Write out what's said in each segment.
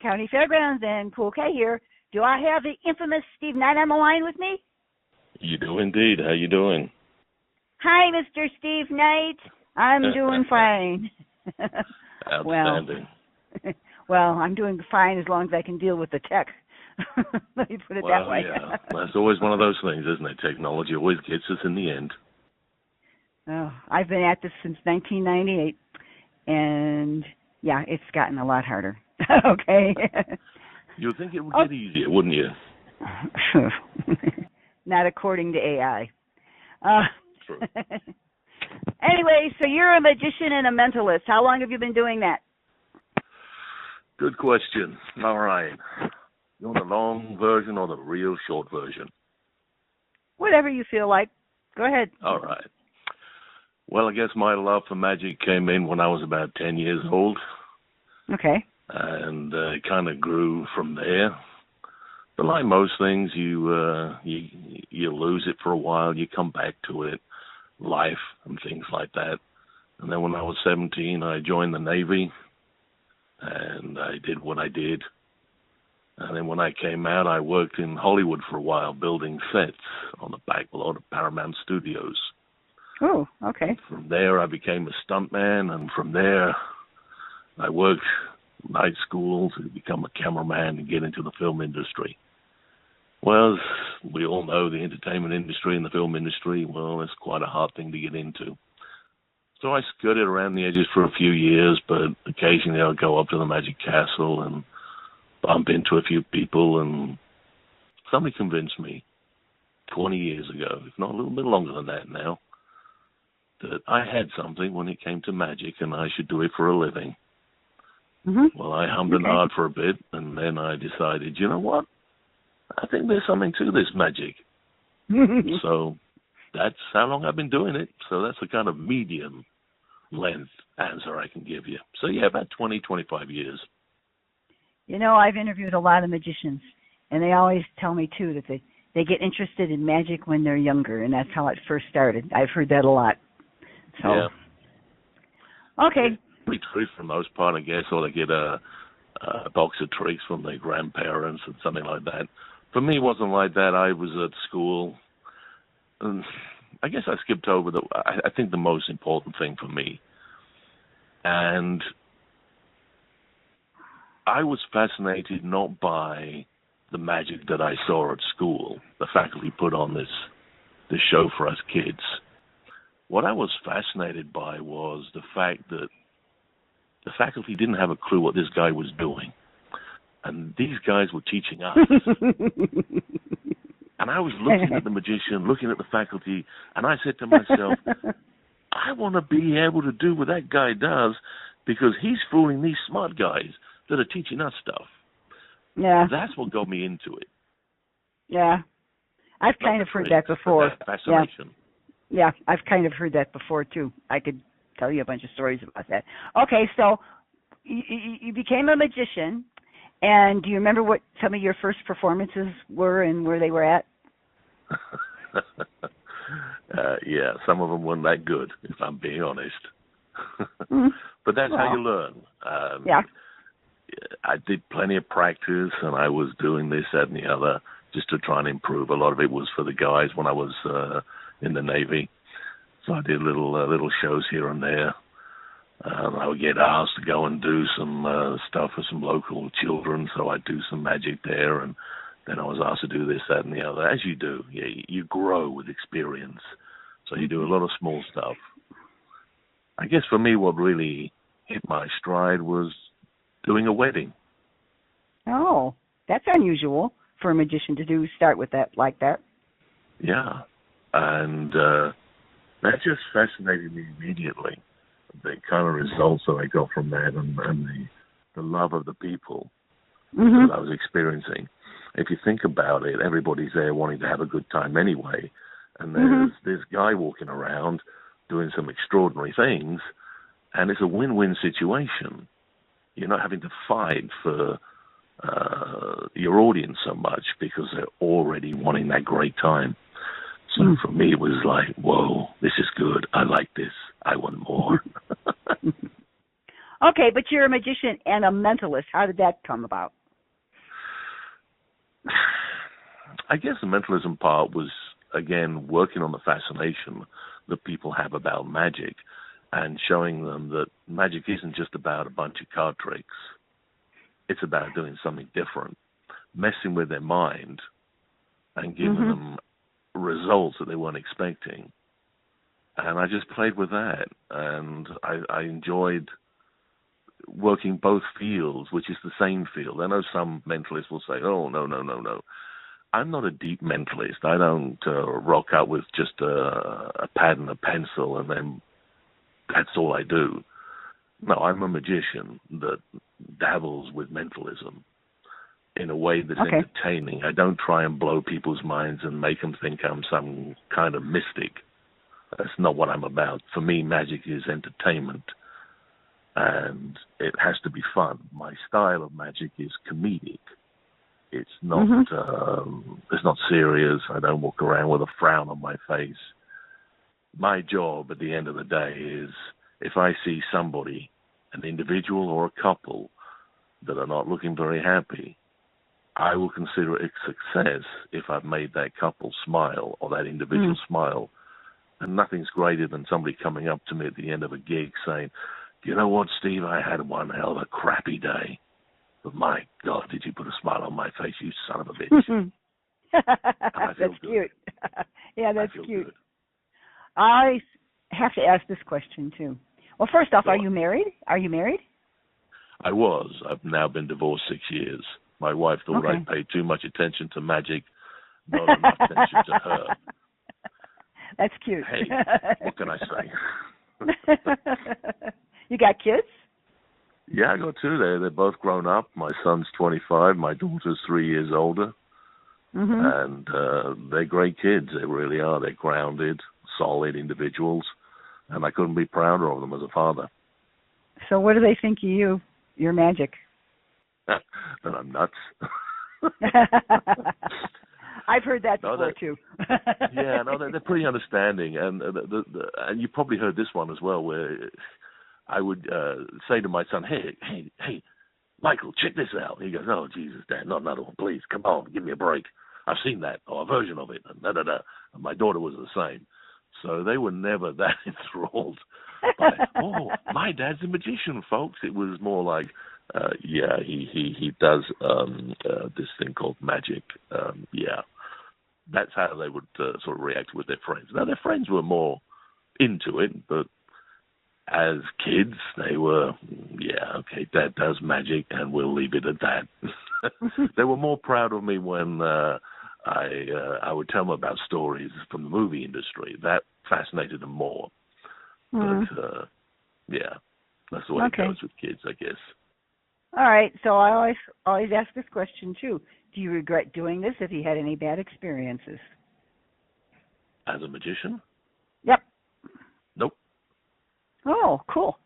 Countyfairgrounds, and Pool K here. Do I have the infamous Steve Knight on the line with me? You do indeed. How you doing? Hi, Mr. Steve Knight. I'm doing fine. Outstanding. Well, I'm doing fine as long as I can deal with the tech. Let me put it that way. Yeah. That's always one of those things, isn't it? Technology always gets us in the end. Oh, I've been at this since 1998, and yeah, it's gotten a lot harder. Okay. You'd think it would get easier, wouldn't you? Not according to AI. True. Anyway, so you're a magician and a mentalist. How long have you been doing that? Good question. All right. You want the long version or the real short version? Whatever you feel like. Go ahead. All right. Well, I guess my love for magic came in when I was about 10 years old. Okay. And it kind of grew from there. But like most things, you lose it for a while. You come back to it, life and things like that. And then when I was 17, I joined the Navy, and I did what I did. And then when I came out, I worked in Hollywood for a while, building sets on the back lot of Paramount Studios. Oh, okay. From there, I became a stuntman, and from there, I worked night school to become a cameraman and get into the film industry. Well, as we all know, the entertainment industry and the film industry, well, it's quite a hard thing to get into. So I skirted around the edges for a few years, but occasionally I'll go up to the Magic Castle and bump into a few people, and somebody convinced me 20 years ago, if not a little bit longer than that now, that I had something when it came to magic and I should do it for a living. Mm-hmm. Well, I hummed and hawed for a bit, and then I decided, you know what? I think there's something to this magic. So that's how long I've been doing it. So that's the kind of medium length answer I can give you. So yeah, about 20, 25 years. You know, I've interviewed a lot of magicians, and they always tell me, too, that they get interested in magic when they're younger, and that's how it first started. I've heard that a lot. So, yeah. Okay. Pretty true for the most part, I guess, or they get a box of tricks from their grandparents and something like that. For me, it wasn't like that. I was at school, and I guess I skipped over I think the most important thing for me. And I was fascinated not by the magic that I saw at school. The faculty put on this show for us kids. What I was fascinated by was the fact that the faculty didn't have a clue what this guy was doing. And these guys were teaching us. And I was looking at the magician, looking at the faculty, and I said to myself, I want to be able to do what that guy does, because he's fooling these smart guys that are teaching us stuff. Yeah. That's what got me into it. Yeah. I've kind of heard that before. That fascination. Yeah, I've kind of heard that before, too. I could tell you a bunch of stories about that. Okay, so you became a magician, and do you remember what some of your first performances were and where they were at? Yeah, some of them weren't that good, if I'm being honest. But that's how you learn. Yeah. I did plenty of practice, and I was doing this, that, and the other, just to try and improve. A lot of it was for the guys when I was in the Navy. So I did little shows here and there. I would get asked to go and do some stuff for some local children, so I'd do some magic there, and then I was asked to do this, that, and the other. As you do, you grow with experience. So you do a lot of small stuff. I guess for me, what really hit my stride was doing a wedding. Oh, that's unusual for a magician to start with that, like that. Yeah, and that just fascinated me immediately. The kind of results that I got from that, and the love of the people that I was experiencing. If you think about it, everybody's there wanting to have a good time anyway, and there's this guy walking around doing some extraordinary things, and it's a win-win situation. You're not having to fight for your audience so much because they're already wanting that great time. So for me, it was like, whoa, this is good. I like this. I want more. Okay, but you're a magician and a mentalist. How did that come about? I guess the mentalism part was, again, working on the fascination that people have about magic and showing them that magic isn't just about a bunch of card tricks. It's about doing something different, messing with their mind and giving them results that they weren't expecting. And I just played with that, and I enjoyed working both fields, which is the same field. I know some mentalists will say, oh, no, no, no, no. I'm not a deep mentalist. I don't rock out with just a pad and a pencil and then that's all I do. No, I'm a magician that dabbles with mentalism in a way that's entertaining. I don't try and blow people's minds and make them think I'm some kind of mystic. That's not what I'm about. For me, magic is entertainment, and it has to be fun. My style of magic is comedic. It's not it's not serious. I don't walk around with a frown on my face. My job at the end of the day is if I see somebody, an individual or a couple, that are not looking very happy, I will consider it a success if I've made that couple smile or that individual smile. And nothing's greater than somebody coming up to me at the end of a gig saying, you know what, Steve, I had one hell of a crappy day. But my God, did you put a smile on my face, you son of a bitch. That's cute. Yeah, that's cute. Good. I have to ask this question, too. Well, first off, are you married? Are you married? I was. I've now been divorced 6 years. My wife thought I paid too much attention to magic, not enough attention to her. That's cute. Hey, what can I say? You got kids? Yeah, I got two. They're both grown up. My son's 25. My daughter's 3 years older. And they're great kids. They really are. They're grounded, solid individuals. And I couldn't be prouder of them as a father. So what do they think of you, your magic? That I'm nuts. I've heard that before, too. Yeah, no, they're pretty understanding. And and you probably heard this one as well, where I would say to my son, hey, Michael, check this out. He goes, oh, Jesus, Dad, not another one, please. Come on, give me a break. I've seen that, or a version of it, and da-da-da. And my daughter was the same. So they were never that enthralled by, oh, my dad's a magician, folks. It was more like, yeah, he does this thing called magic. Yeah, that's how they would sort of react with their friends. Now, their friends were more into it, but as kids, they were, yeah, okay, Dad does magic, and we'll leave it at that. They were more proud of me when I would tell them about stories from the movie industry. That fascinated them more. But, yeah, that's the way it goes with kids, I guess. All right, so I always ask this question, too. Do you regret doing this? Have you had any bad experiences? As a magician? Yep. Nope. Oh, cool.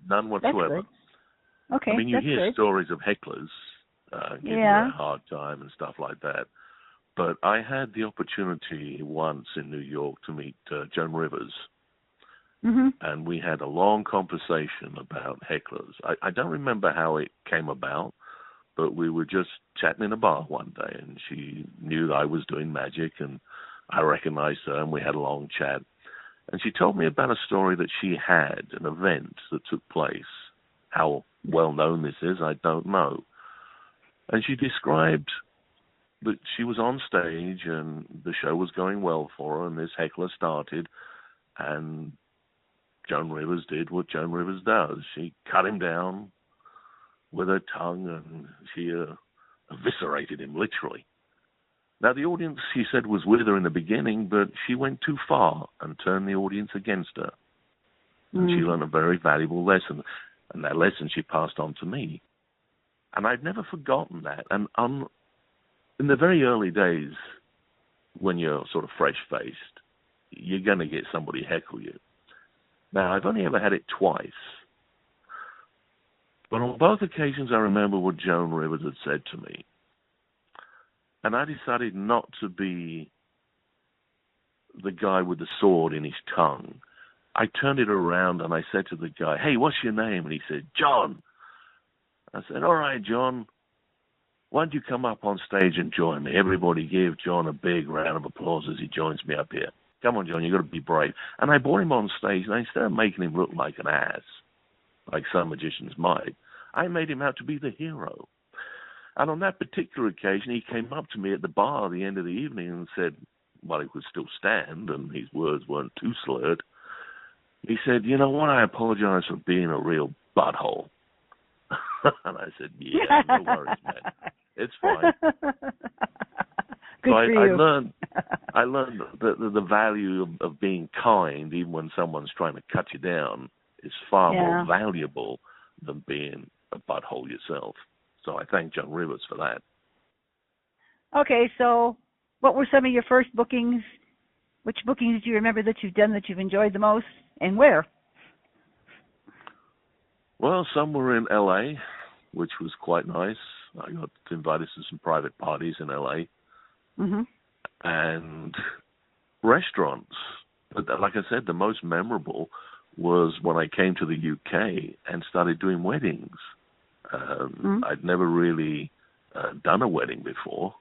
None whatsoever. Okay, I mean, you hear stories of hecklers giving you a hard time and stuff like that. But I had the opportunity once in New York to meet Joan Rivers. And we had a long conversation about hecklers. I don't remember how it came about, but we were just chatting in a bar one day, and she knew that I was doing magic, and I recognized her, and we had a long chat. And she told me about a story that she had, an event that took place. How well known this is, I don't know. And she described that she was on stage, and the show was going well for her, and this heckler started, and Joan Rivers did what Joan Rivers does. She cut him down with her tongue, and she eviscerated him, literally. Now, the audience, she said, was with her in the beginning, but she went too far and turned the audience against her. And she learned a very valuable lesson, and that lesson she passed on to me. And I've never forgotten that. And in the very early days, when you're sort of fresh-faced, you're going to get somebody heckle you. Now, I've only ever had it twice. But on both occasions, I remember what Joan Rivers had said to me. And I decided not to be the guy with the sword in his tongue. I turned it around and I said to the guy, "Hey, what's your name?" And he said, "John." I said, "All right, John, why don't you come up on stage and join me?" Everybody gave John a big round of applause as he joins me up here. "Come on, John, you've got to be brave." And I brought him on stage, and instead of making him look like an ass, like some magicians might, I made him out to be the hero. And on that particular occasion, he came up to me at the bar at the end of the evening and said, while he could still stand, and his words weren't too slurred, he said, "You know what, I apologize for being a real butthole." And I said, "Yeah, no worries, man. It's fine." Good for you. I learned the value of being kind, even when someone's trying to cut you down, is far more valuable than being a butthole yourself. So I thank John Rivers for that. Okay, so what were some of your first bookings? Which bookings do you remember that you've done that you've enjoyed the most, and where? Well, some were in L.A., which was quite nice. I got invited to some private parties in L.A. Mm-hmm. And restaurants. But like I said, the most memorable was when I came to the UK and started doing weddings. I'd never really done a wedding before.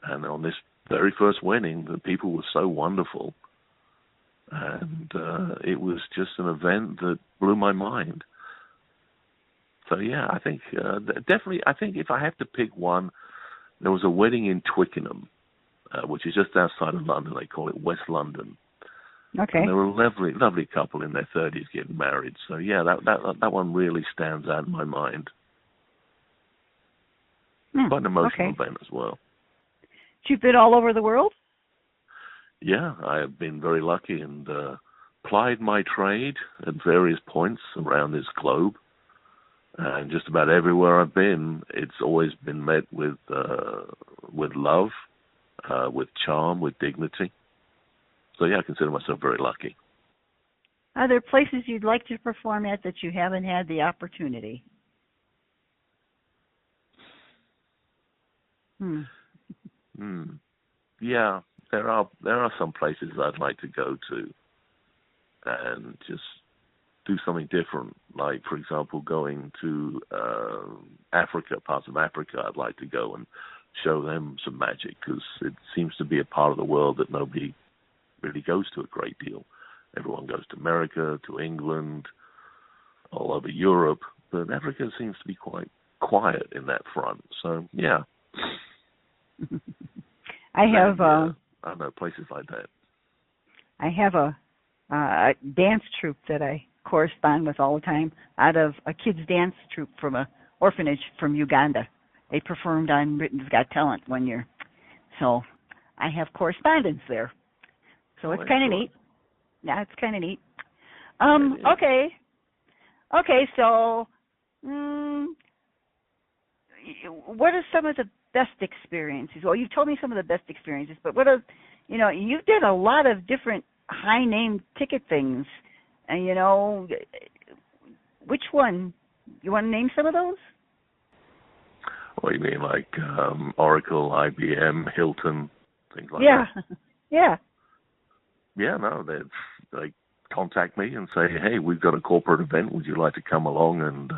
And on this very first wedding, the people were so wonderful. And it was just an event that blew my mind. So, yeah, I think definitely, I think if I have to pick one, there was a wedding in Twickenham, which is just outside of London. They call it West London. Okay. And there were a lovely couple in their 30s getting married. So, yeah, that one really stands out in my mind. Quite an emotional event as well. You've been all over the world? Yeah, I have been very lucky and plied my trade at various points around this globe. And just about everywhere I've been, it's always been met with love, with charm, with dignity. So, yeah, I consider myself very lucky. Are there places you'd like to perform at that you haven't had the opportunity? Yeah, there are some places I'd like to go to and just do something different. Like, for example, going to Africa, parts of Africa. I'd like to go and show them some magic, because it seems to be a part of the world that nobody really goes to a great deal. Everyone goes to America, to England, all over Europe, but Africa seems to be quite quiet in that front. So, yeah. I have I don't know, places like that. I have a dance troupe that I correspond with all the time, out of a kids dance troupe from a orphanage from Uganda. They performed on Britain's Got Talent one year. So I have correspondence there. So it's kind of neat. Yeah, it's kind of neat. Okay. Okay, so what are some of the best experiences? Well, you've told me some of the best experiences, but what are, you did a lot of different high-name ticket things. And, which one? You want to name some of those? What, you mean like Oracle, IBM, Hilton, things like that? Yeah. Yeah, no, they contact me and say, "Hey, we've got a corporate event. Would you like to come along and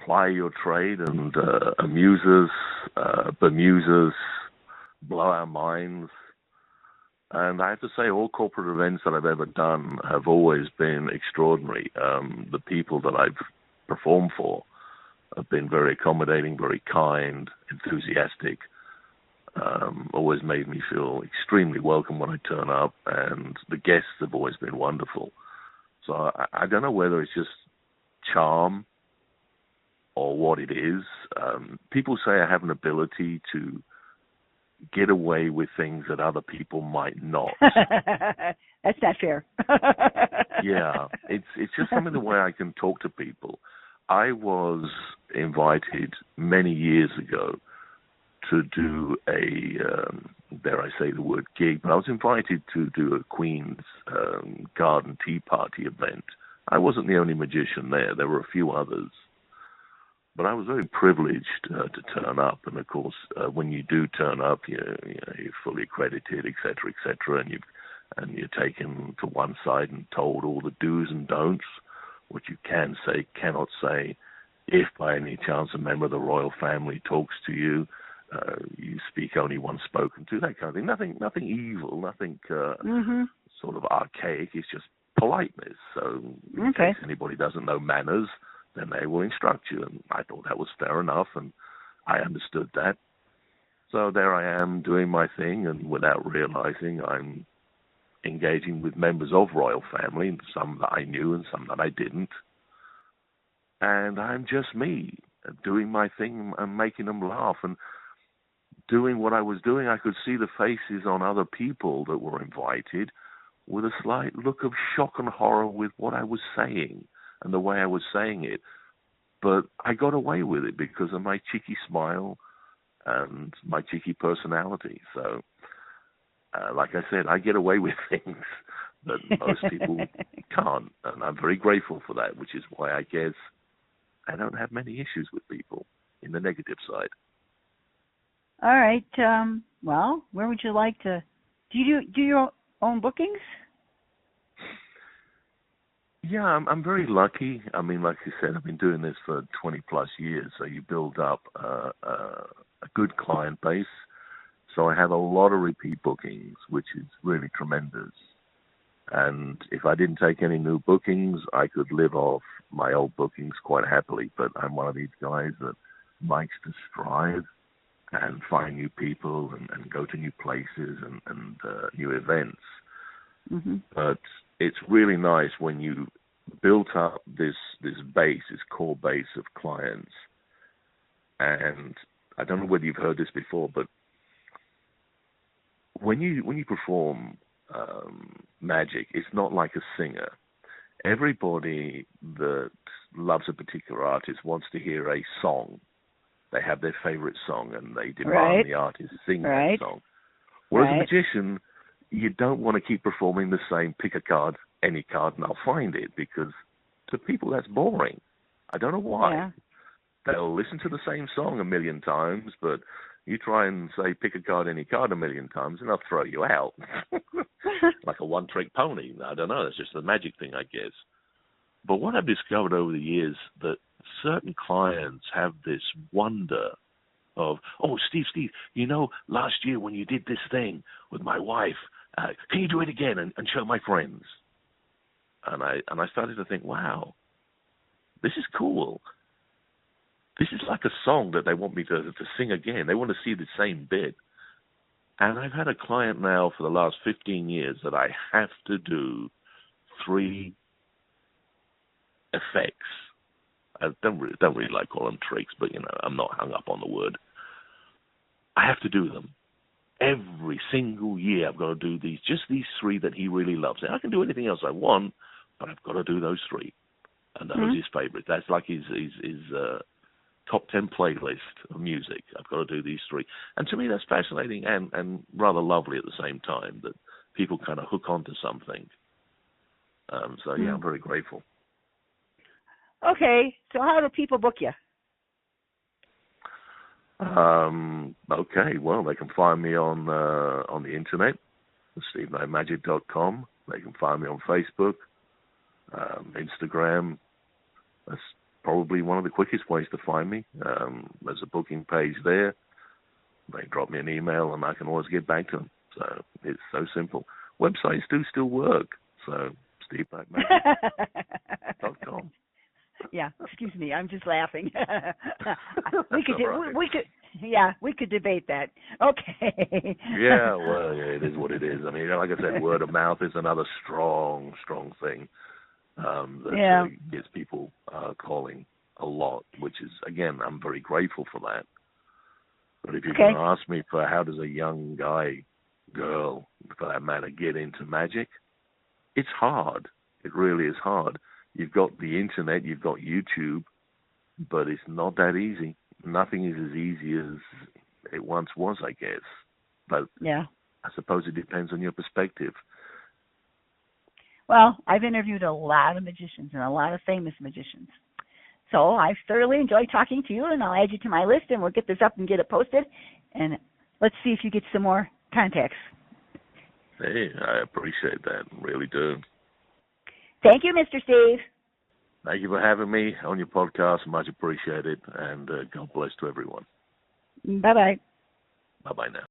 ply your trade and amuse us, bemuse us, blow our minds?" And I have to say, all corporate events that I've ever done have always been extraordinary. The people that I've performed for have been very accommodating, very kind, enthusiastic, always made me feel extremely welcome when I turn up, and the guests have always been wonderful. So I don't know whether it's just charm or what it is. People say I have an ability to get away with things that other people might not. That's not fair. Yeah, it's just something the way I can talk to people. I was invited many years ago to do a, dare I say the word gig, but I was invited to do a Queen's Garden Tea Party event. I wasn't the only magician there. There were a few others. But I was very privileged to turn up, and of course, when you do turn up, you're fully accredited, et cetera, and you've and you're taken to one side and told all the do's and don'ts, what you can say, cannot say. If by any chance a member of the royal family talks to you, you speak only once spoken to, that kind of thing. Nothing evil, nothing sort of archaic. It's just politeness. So in case anybody doesn't know manners, then they will instruct you. And I thought that was fair enough, and I understood that. So there I am doing my thing, and without realizing, I'm engaging with members of royal family, some that I knew and some that I didn't. And I'm just me, doing my thing and making them laugh. And doing what I was doing, I could see the faces on other people that were invited with a slight look of shock and horror with what I was saying and the way I was saying it. But I got away with it because of my cheeky smile and my cheeky personality. So, like I said, I get away with things that most people can't. And I'm very grateful for that, which is why I guess I don't have many issues with people in the negative side. All right. Well, where would you like to? Do you do your own bookings? Yeah, I'm very lucky. I mean, like I said, I've been doing this for 20 plus years, so you build up a good client base. So I have a lot of repeat bookings, which is really tremendous. And if I didn't take any new bookings, I could live off my old bookings quite happily. But I'm one of these guys that likes to strive and find new people and go to new places and new events. Mm-hmm. But it's really nice when you built up this base, this core base of clients. And I don't know whether you've heard this before, but when you perform magic, it's not like a singer. Everybody that loves a particular artist wants to hear a song. They have their favorite song, and they demand the artist sing that song. Whereas a magician, you don't want to keep performing the same, pick a card, any card, and I'll find it, because to people that's boring. I don't know why. Yeah. They'll listen to the same song a million times, but you try and say, pick a card, any card a million times, and they'll throw you out. Like a one-trick pony. I don't know. It's just a magic thing, I guess. But what I've discovered over the years, that certain clients have this wonder of, oh, Steve, you know, last year when you did this thing with my wife, can you do it again and show my friends? And I started to think, wow, this is cool. This is like a song that they want me to sing again. They want to see the same bit. And I've had a client now for the last 15 years that I have to do 3 effects. I don't really like calling them tricks, but, you know, I'm not hung up on the word. I have to do them. Every single year I've got to do just these 3 that he really loves. And I can do anything else I want, but I've got to do those 3. And those are his favorites. That's like his top 10 playlist of music. I've got to do these 3. And to me, that's fascinating and rather lovely at the same time, that people kind of hook onto something. So, yeah, I'm very grateful. Okay, so how do people book you? Okay, well, they can find me on the internet, SteveKnightMagic.com. They can find me on Facebook, Instagram. That's probably one of the quickest ways to find me. There's a booking page there. They drop me an email, and I can always get back to them. So it's so simple. Websites do still work. So SteveKnightMagic.com. Yeah, excuse me, I'm just laughing. we could debate that. Okay. Yeah, well, yeah, it is what it is. I mean, like I said, word of mouth is another strong thing that gets people calling a lot, which is, again, I'm very grateful for that. But if you're going to ask me for how does a young guy, girl, for that matter, get into magic, it's hard. It really is hard. You've got the internet, you've got YouTube, but it's not that easy. Nothing is as easy as it once was, I guess. But I suppose it depends on your perspective. Well, I've interviewed a lot of magicians and a lot of famous magicians. So I've thoroughly enjoyed talking to you, and I'll add you to my list, and we'll get this up and get it posted. And let's see if you get some more contacts. Hey, I appreciate that, really do. Thank you, Mr. Steve. Thank you for having me on your podcast. Much appreciated, and God bless to everyone. Bye-bye. Bye-bye now.